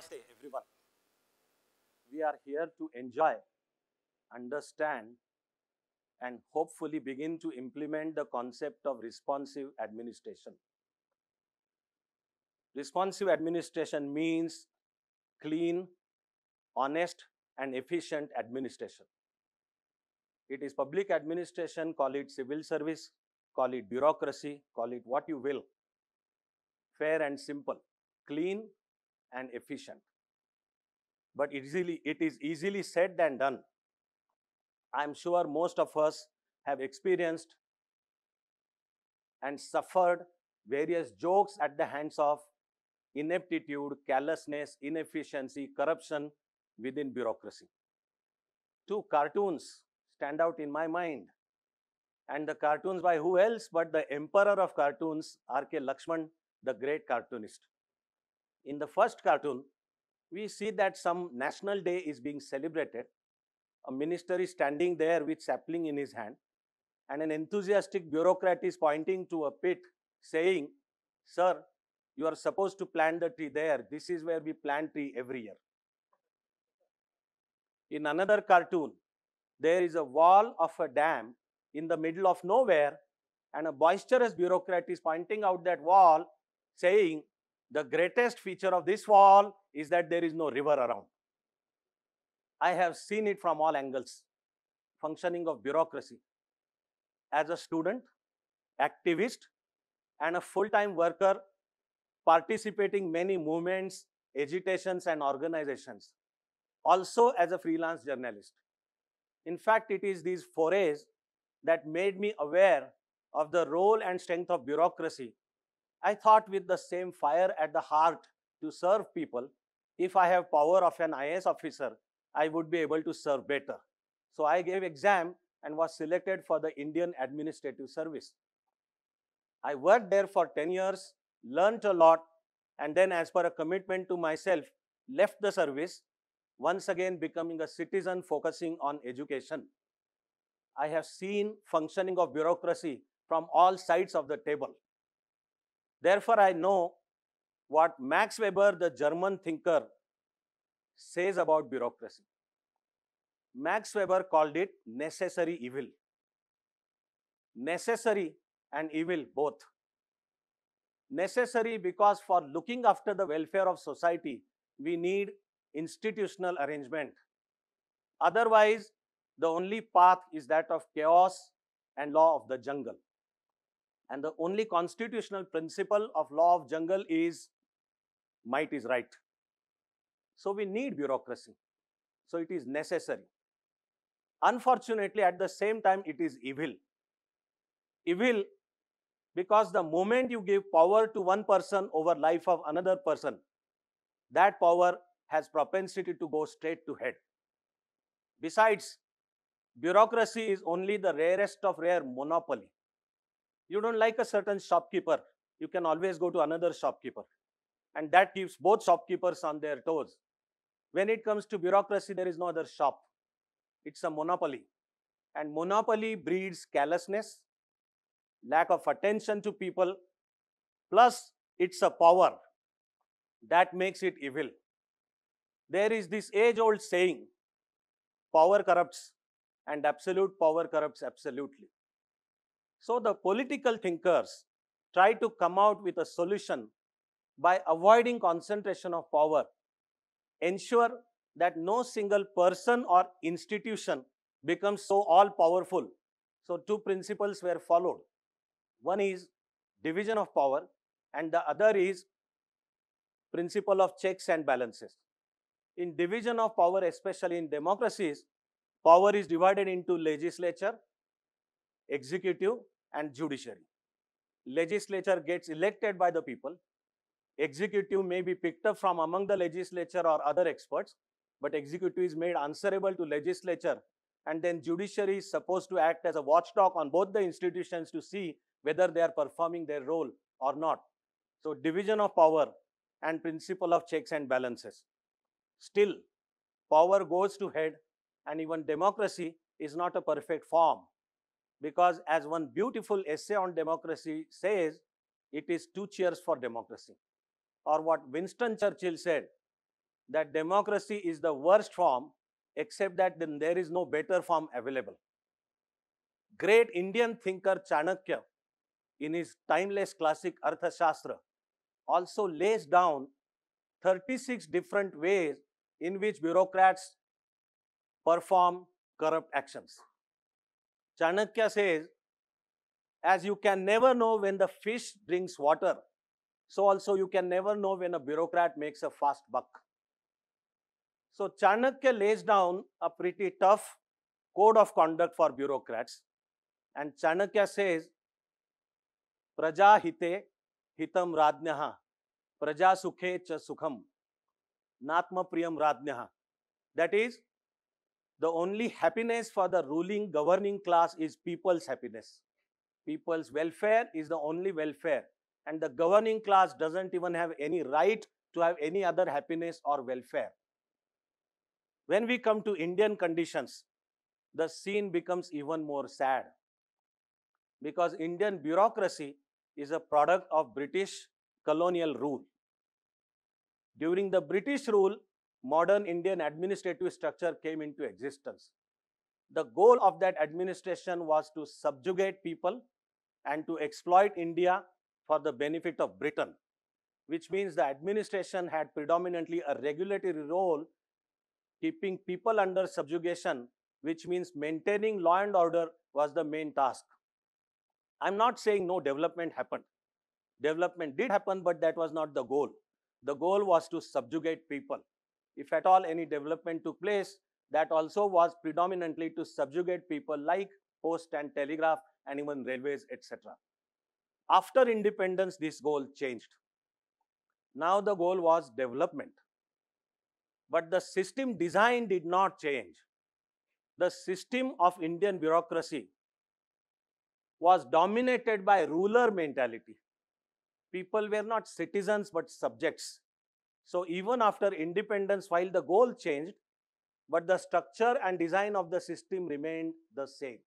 Namaste, everyone. We are here to enjoy, understand, and hopefully begin to implement the concept of responsive administration. Responsive administration means clean, honest, and efficient administration. It is public administration, call it civil service, call it bureaucracy, call it what you will. Fair and simple, clean and efficient. But it is easily said than done. I'm sure most of us have experienced and suffered various jokes at the hands of ineptitude, carelessness, inefficiency, corruption within bureaucracy. Two cartoons stand out in my mind. And the cartoons by who else but the emperor of cartoons, R.K. Lakshman, the great cartoonist. In the first cartoon, we see that some national day is being celebrated. A minister is standing there with sapling in his hand, and an enthusiastic bureaucrat is pointing to a pit saying, "Sir, you are supposed to plant the tree there. This is where we plant tree every year." In another cartoon, there is a wall of a dam in the middle of nowhere, and a boisterous bureaucrat is pointing out that wall saying, "The greatest feature of this wall is that there is no river around." I have seen it from all angles. Functioning of bureaucracy. As a student, activist, and a full-time worker participating many movements, agitations, and organizations. Also as a freelance journalist. In fact, it is these forays that made me aware of the role and strength of bureaucracy. I thought with the same fire at the heart to serve people, if I have power of an IAS officer, I would be able to serve better. So I gave exam and was selected for the Indian Administrative Service. I worked there for 10 years, learned a lot, and then as per a commitment to myself, left the service, once again becoming a citizen focusing on education. I have seen functioning of bureaucracy from all sides of the table. Therefore, I know what Max Weber, the German thinker, says about bureaucracy. Max Weber called it necessary evil. Necessary and evil both. Necessary because for looking after the welfare of society, we need institutional arrangement. Otherwise, the only path is that of chaos and law of the jungle. And the only constitutional principle of law of jungle is might is right. So we need bureaucracy. So it is necessary. Unfortunately, at the same time, it is evil. Evil because the moment you give power to one person over life of another person, that power has propensity to go straight to head. Besides, bureaucracy is only the rarest of rare monopoly. You don't like a certain shopkeeper, you can always go to another shopkeeper. And that keeps both shopkeepers on their toes. When it comes to bureaucracy, there is no other shop. It's a monopoly. And monopoly breeds carelessness, lack of attention to people, plus it's a power that makes it evil. There is this age-old saying, power corrupts and absolute power corrupts absolutely. So the political thinkers try to come out with a solution by avoiding concentration of power, ensure that no single person or institution becomes so all-powerful. So two principles were followed. One is division of power and the other is principle of checks and balances. In division of power, especially in democracies, power is divided into legislature, executive, and judiciary. Legislature gets elected by the people. Executive may be picked up from among the legislature or other experts, but executive is made answerable to legislature, and then judiciary is supposed to act as a watchdog on both the institutions to see whether they are performing their role or not. So division of power and principle of checks and balances. Still, power goes to head, and even democracy is not a perfect form. Because as one beautiful essay on democracy says, it is two cheers for democracy. Or what Winston Churchill said, that democracy is the worst form, except that then there is no better form available. Great Indian thinker Chanakya, in his timeless classic Arthashastra, also lays down 36 different ways in which bureaucrats perform corrupt actions. Chanakya says, as you can never know when the fish drinks water, so also you can never know when a bureaucrat makes a fast buck. So Chanakya lays down a pretty tough code of conduct for bureaucrats. And Chanakya says, Praja hite hitam radnyaha, praja sukhe cha sukham, natma priyam radnyaha. That is, the only happiness for the ruling governing class is people's happiness. People's welfare is the only welfare. And the governing class doesn't even have any right to have any other happiness or welfare. When we come to Indian conditions, the scene becomes even more sad. Because Indian bureaucracy is a product of British colonial rule. During the British rule, modern Indian administrative structure came into existence. The goal of that administration was to subjugate people and to exploit India for the benefit of Britain, which means the administration had predominantly a regulatory role, keeping people under subjugation, which means maintaining law and order was the main task. I'm not saying no development happened. Development did happen, but that was not the goal. The goal was to subjugate people. If at all any development took place, that also was predominantly to subjugate people like post and telegraph and even railways, etc. After independence, this goal changed. Now the goal was development. But the system design did not change. The system of Indian bureaucracy was dominated by ruler mentality. People were not citizens but subjects. So even after independence, while the goal changed, but the structure and design of the system remained the same.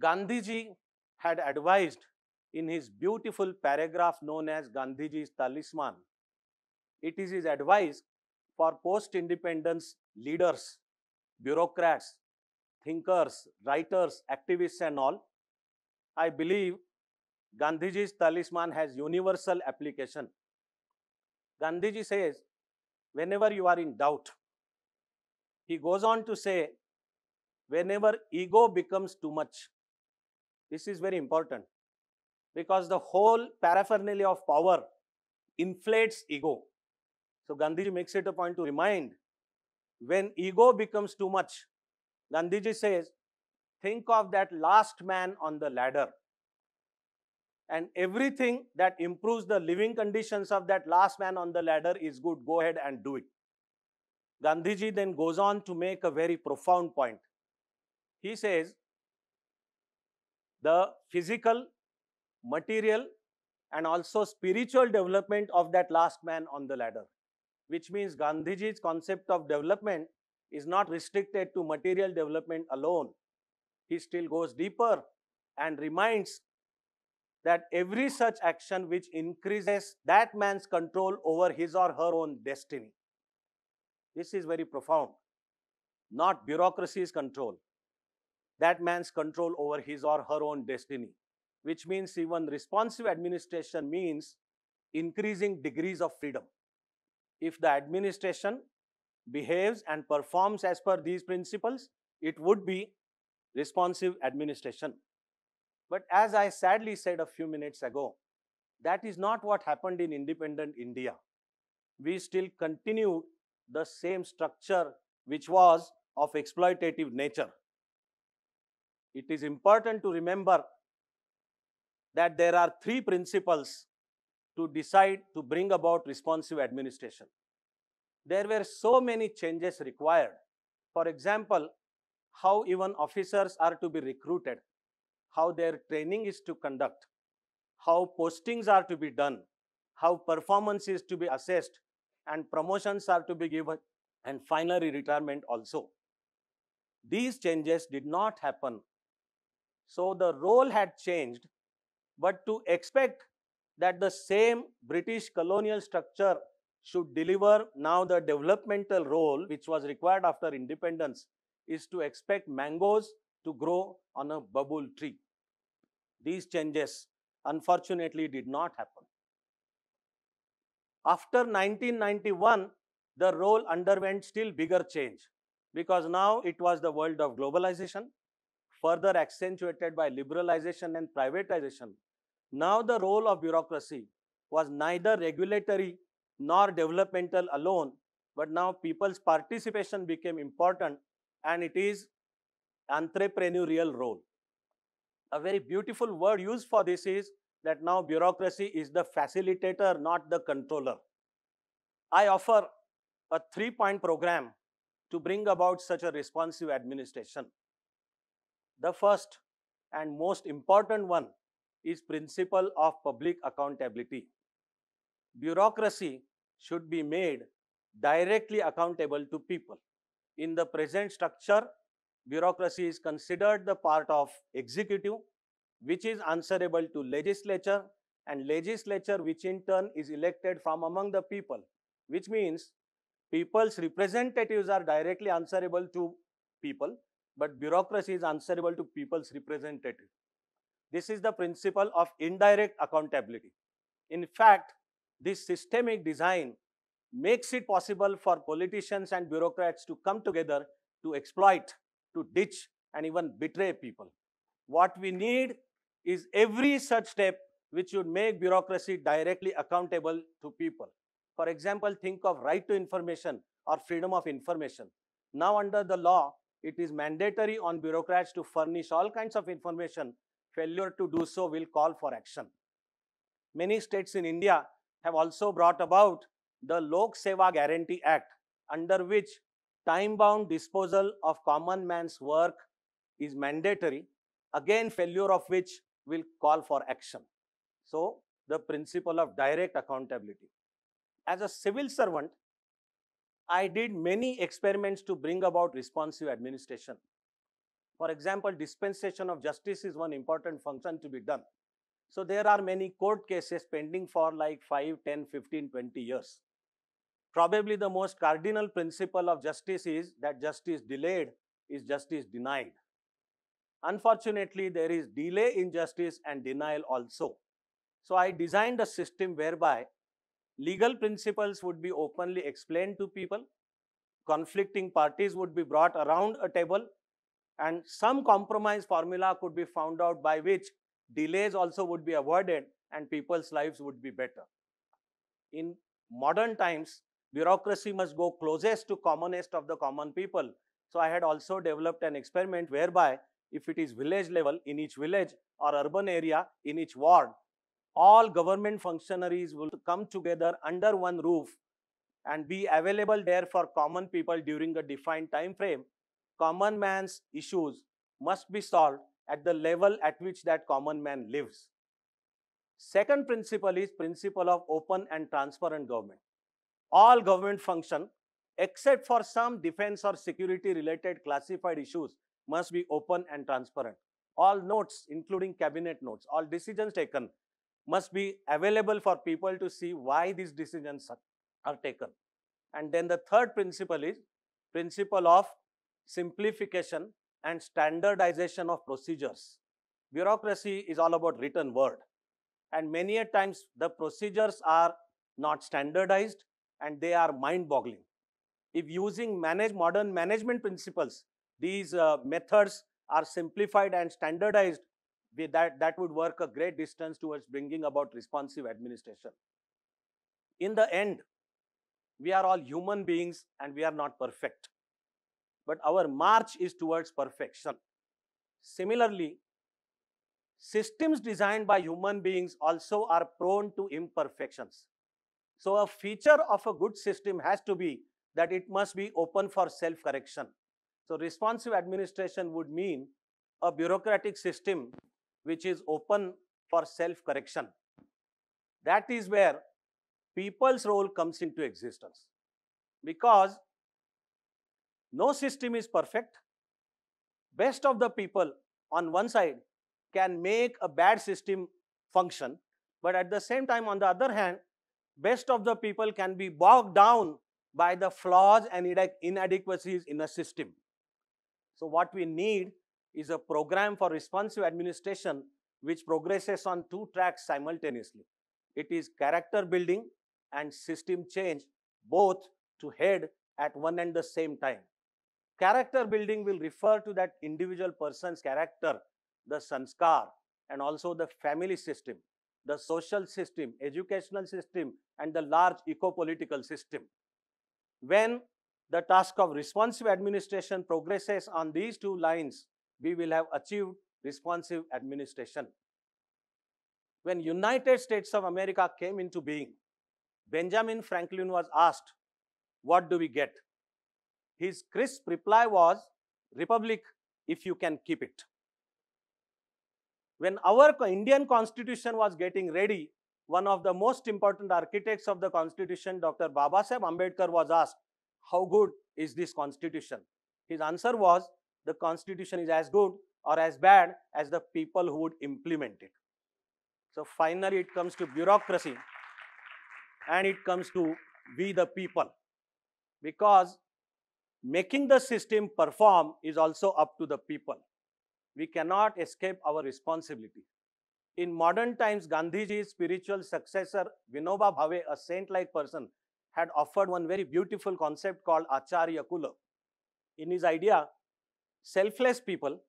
Gandhiji had advised in his beautiful paragraph known as Gandhiji's Talisman. It is his advice for post-independence leaders, bureaucrats, thinkers, writers, activists and all. I believe Gandhiji's Talisman has universal application. Gandhiji says, whenever you are in doubt, he goes on to say, whenever ego becomes too much, this is very important because the whole paraphernalia of power inflates ego. So Gandhiji makes it a point to remind, when ego becomes too much, Gandhiji says, think of that last man on the ladder. And everything that improves the living conditions of that last man on the ladder is good. Go ahead and do it. Gandhiji then goes on to make a very profound point. He says, the physical, material, and also spiritual development of that last man on the ladder, which means Gandhiji's concept of development is not restricted to material development alone. He still goes deeper and reminds that every such action which increases that man's control over his or her own destiny. This is very profound. Not bureaucracy's control. That man's control over his or her own destiny, which means even responsive administration means increasing degrees of freedom. If the administration behaves and performs as per these principles, it would be responsive administration. But as I sadly said a few minutes ago, that is not what happened in independent India. We still continue the same structure which was of exploitative nature. It is important to remember that there are three principles to decide to bring about responsive administration. There were so many changes required. For example, how even officers are to be recruited, how their training is to conduct, how postings are to be done, how performance is to be assessed, and promotions are to be given, and finally retirement also. These changes did not happen. So the role had changed, but to expect that the same British colonial structure should deliver now the developmental role which was required after independence is to expect mangoes to grow on a bubble tree. These changes unfortunately did not happen. After 1991, the role underwent still bigger change because now it was the world of globalization, further accentuated by liberalization and privatization. Now the role of bureaucracy was neither regulatory nor developmental alone, but now people's participation became important and it is entrepreneurial role. A very beautiful word used for this is that now bureaucracy is the facilitator, not the controller. I offer a 3-point program to bring about such a responsive administration. The first and most important one is principle of public accountability. Bureaucracy should be made directly accountable to people. In the present structure, bureaucracy is considered the part of executive, which is answerable to legislature, and legislature which in turn is elected from among the people, which means people's representatives are directly answerable to people, but bureaucracy is answerable to people's representative. This is the principle of indirect accountability. In fact, this systemic design makes it possible for politicians and bureaucrats to come together to exploit, to ditch, and even betray people. What we need is every such step which would make bureaucracy directly accountable to people. For example, think of right to information or freedom of information. Now under the law, it is mandatory on bureaucrats to furnish all kinds of information. Failure to do so will call for action. Many states in India have also brought about the Lok Seva Guarantee Act, under which time-bound disposal of common man's work is mandatory, again failure of which will call for action. So, the principle of direct accountability. As a civil servant, I did many experiments to bring about responsive administration. For example, dispensation of justice is one important function to be done. So there are many court cases pending for like 5, 10, 15, 20 years. Probably the most cardinal principle of justice is that justice delayed is justice denied. Unfortunately, there is delay in justice and denial also. So I designed a system whereby legal principles would be openly explained to people, conflicting parties would be brought around a table, and some compromise formula could be found out by which delays also would be avoided and people's lives would be better. In modern times, bureaucracy must go closest to commonest of the common people. So I had also developed an experiment whereby if it is village level, in each village or urban area, in each ward, all government functionaries will come together under one roof and be available there for common people during a defined time frame. Common man's issues must be solved at the level at which that common man lives. Second principle is principle of open and transparent government. All government function, except for some defense or security related classified issues, must be open and transparent. All notes, including cabinet notes, all decisions taken must be available for people to see why these decisions are taken. And then the third principle is principle of simplification and standardization of procedures. Bureaucracy is all about written word, and many a times the procedures are not standardized and they are mind-boggling. If using modern management principles, these methods are simplified and standardized, that would work a great distance towards bringing about responsive administration. In the end, we are all human beings and we are not perfect, but our march is towards perfection. Similarly, systems designed by human beings also are prone to imperfections. So a feature of a good system has to be that it must be open for self-correction. So responsive administration would mean a bureaucratic system which is open for self-correction. That is where people's role comes into existence. Because no system is perfect. Best of the people on one side can make a bad system function, but at the same time, on the other hand, best of the people can be bogged down by the flaws and inadequacies in a system. So what we need is a program for responsive administration which progresses on two tracks simultaneously. It is character building and system change, both to head at one and the same time. Character building will refer to that individual person's character, the sanskar, and also the family system, the social system, educational system, and the large eco-political system. When the task of responsive administration progresses on these two lines, we will have achieved responsive administration. When United States of America came into being, Benjamin Franklin was asked, what do we get? His crisp reply was, Republic if you can keep it. When our Indian Constitution was getting ready, one of the most important architects of the Constitution, Dr. Babasaheb Ambedkar, was asked, how good is this Constitution? His answer was, the Constitution is as good or as bad as the people who would implement it. So finally it comes to bureaucracy and it comes to we the people, because making the system perform is also up to the people. We cannot escape our responsibility. In modern times, Gandhiji's spiritual successor, Vinoba Bhave, a saint-like person, had offered one very beautiful concept called Acharya Kula. In his idea, selfless people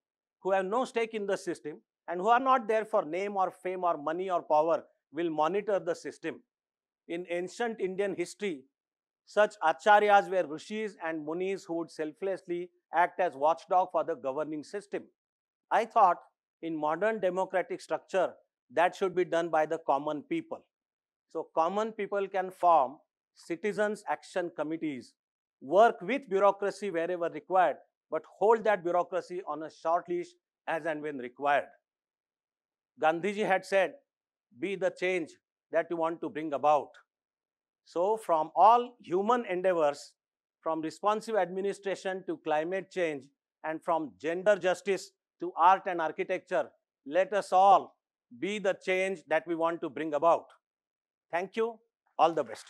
who have no stake in the system and who are not there for name or fame or money or power will monitor the system. In ancient Indian history, such acharyas were rishis and munis who would selflessly act as watchdog for the governing system. I thought in modern democratic structure, that should be done by the common people. So common people can form citizens action committees, work with bureaucracy wherever required, but hold that bureaucracy on a short leash as and when required. Gandhiji had said, be the change that you want to bring about. So from all human endeavors, from responsive administration to climate change, and from gender justice to art and architecture, let us all be the change that we want to bring about. Thank you. All the best.